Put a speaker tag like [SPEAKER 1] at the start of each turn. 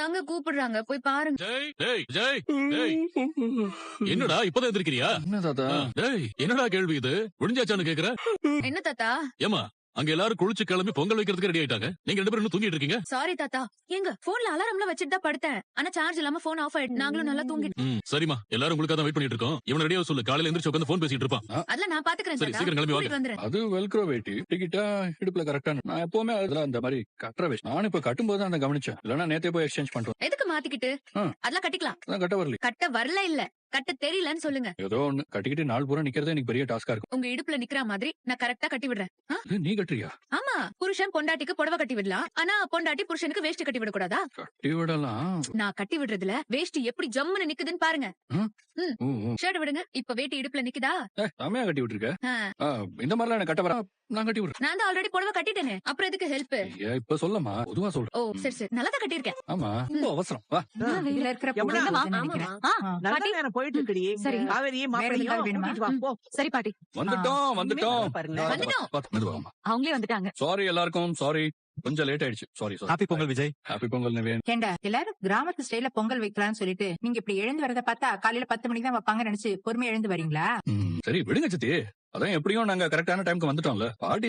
[SPEAKER 1] தாங்க கூப்பிடுறாங்க, போய் பாருங்க.
[SPEAKER 2] ஜெய் டேய் ஜெய் டேய் என்னடா இப்பதான் எந்திரிக்கிறியா?
[SPEAKER 3] என்ன தாத்தா?
[SPEAKER 2] டேய் என்னடா கேள்வி இது? முடிஞ்சாச்சான்னு கேக்குற?
[SPEAKER 1] என்ன தாத்தா?
[SPEAKER 2] ஏமா அங்க எல்லாரும் குளிச்சு கிளம்பி பொங்கல் வைக்கிறதுக்கு ரெடி ஆயிட்டாங்க. நீங்க 2 பேரும் இன்னும் தூங்கிட்டு இருக்கீங்க.
[SPEAKER 1] சாரி தாத்தா. ஏங்க போன்ல அலாரம்ல வச்சிட்டு தான் படுத்தேன். ஆனா சார்ஜ் இல்லாம போன் ஆஃப் ஆயிடுச்சு. நாங்களும் நல்லா தூங்கிட்டோம்.
[SPEAKER 2] சரிமா எல்லாரும் உங்களுக்காக தான் வெயிட் பண்ணிட்டு இருக்கோம். இவன ரெடியா சொல்லு, காலையில எந்திரிச்சு உட்கார்ந்து போன் பேசிட்டு இருப்பான்.
[SPEAKER 1] அதெல்லாம் நான் பாத்துக்கிறேன்
[SPEAKER 2] சரி
[SPEAKER 1] தாத்தா.
[SPEAKER 2] சீக்கிரம் கிளம்பி வாங்க.
[SPEAKER 1] கூட்டிட்டு வந்துறேன்.
[SPEAKER 3] அது வெல்க்ரோ வேட்டி டிக்கெட்டா இடுப்புல கரெக்டா. நான் எப்பவுமே அதுல அந்த மாதிரி கட்டுற வேஷ்டி. நான் இப்ப கட்டும்போது தான் அந்த கவனிச்சேன். இல்லன்னா நேத்தே போய் எக்ஸ்சேஞ்ச் பண்றோம்.
[SPEAKER 1] எதுக்கு மாத்திக்கிட்டு? அதெல்லாம் கட்டிக்கலாம்.
[SPEAKER 3] அதான் கட்ட வரல.
[SPEAKER 1] கட்ட வரல இல்ல, கட்ட தெரியலன்னு சொல்லுங்க.
[SPEAKER 3] ஏதோ ஒண்ணு கட்டிக்கிட்டு நாள் பூரா நிக்கிறதே எனக்கு பெரிய டாஸ்கா இருக்கும்.
[SPEAKER 1] உங்க இடுப்புல நிக்கிற மாதிரி நான் கரெக்டா கட்டி விடுறேன்.
[SPEAKER 3] இது நீ கட்டுறியா?
[SPEAKER 1] ஆமா, புருஷன் பொண்டாட்டிக்கு புடவை கட்டி விடலாம். ஆனா பொண்டாட்டி புருஷனுக்கு வேஷ்டி கட்டி விடக்கூடாதா?
[SPEAKER 3] கட்டி விடலாம்.
[SPEAKER 1] நான் கட்டி விடுறதுல வேஷ்டி எப்படி ஜம்முன்னு நிக்குதுன்னு பாருங்க. ஷர்ட் விடுங்க. இப்ப வேட்டி இடுப்புல நிக்குதா?
[SPEAKER 3] செமையா கட்டி விட்டுருக்க.
[SPEAKER 1] ஆ,
[SPEAKER 3] இந்த மாதிரிலாம் எனக்கு கட்ட வரா. நான் கட்டி விடுறேன்.
[SPEAKER 1] நான் தான் ஆல்ரெடி புடவை கட்டிட்டேனே, அப்புறம் எதுக்கு ஹெல்ப்?
[SPEAKER 3] இப்ப சொல்லமா பொதுவா சொல்றேன்.
[SPEAKER 1] ஓ சரி சரி, நல்லா தான் கட்டியிருக்கேன்.
[SPEAKER 3] ஆமா ரொம்ப அவசரம். வா.
[SPEAKER 4] இதுல இருக்கிற பொண்ணு
[SPEAKER 5] யமுனா,
[SPEAKER 4] தான் நினைக்கிறேன்.
[SPEAKER 5] நல்ல நேரம் போயிட்டு இருக்குடி.
[SPEAKER 4] சரி.
[SPEAKER 5] காவேரியே
[SPEAKER 4] வேற எதுக்காவது
[SPEAKER 5] மாப்பிள்ளையும்
[SPEAKER 4] வேணுமா?
[SPEAKER 5] கூட்டிட்டு வா, போ.
[SPEAKER 4] சரி பாட்டி,
[SPEAKER 3] வந்துட்டோம்.
[SPEAKER 5] பாருங்க.
[SPEAKER 1] வந்துட்டோம்.
[SPEAKER 3] மெதுவாமா.
[SPEAKER 4] அவங்களே வந்துட்டாங்க.
[SPEAKER 3] சாரி எல்லாருக்கும். சாரி கொஞ்சம் லேட் ஆயிடுச்சு. Sorry sorry.
[SPEAKER 6] Happy Pongal Vijay.
[SPEAKER 3] Happy Pongal Niven.
[SPEAKER 4] ஏண்டா எல்லாரும் கிராமத்து ஸ்டைல பொங்கல் வைக்கலாம்னு சொல்லிட்டு நீங்க இப்படி எழுந்து வரத பார்த்தா காலையில 10 மணிக்கு தான் வைப்பாங்க நினைச்சு பொறுமையா எழுந்து வரீங்களா?
[SPEAKER 3] சரி விடுங்க சித்தி. அதான் எப்படியும் நாங்க கரெக்டான டைம்க்கு வந்துட்டோம்ல. பார்ட்டி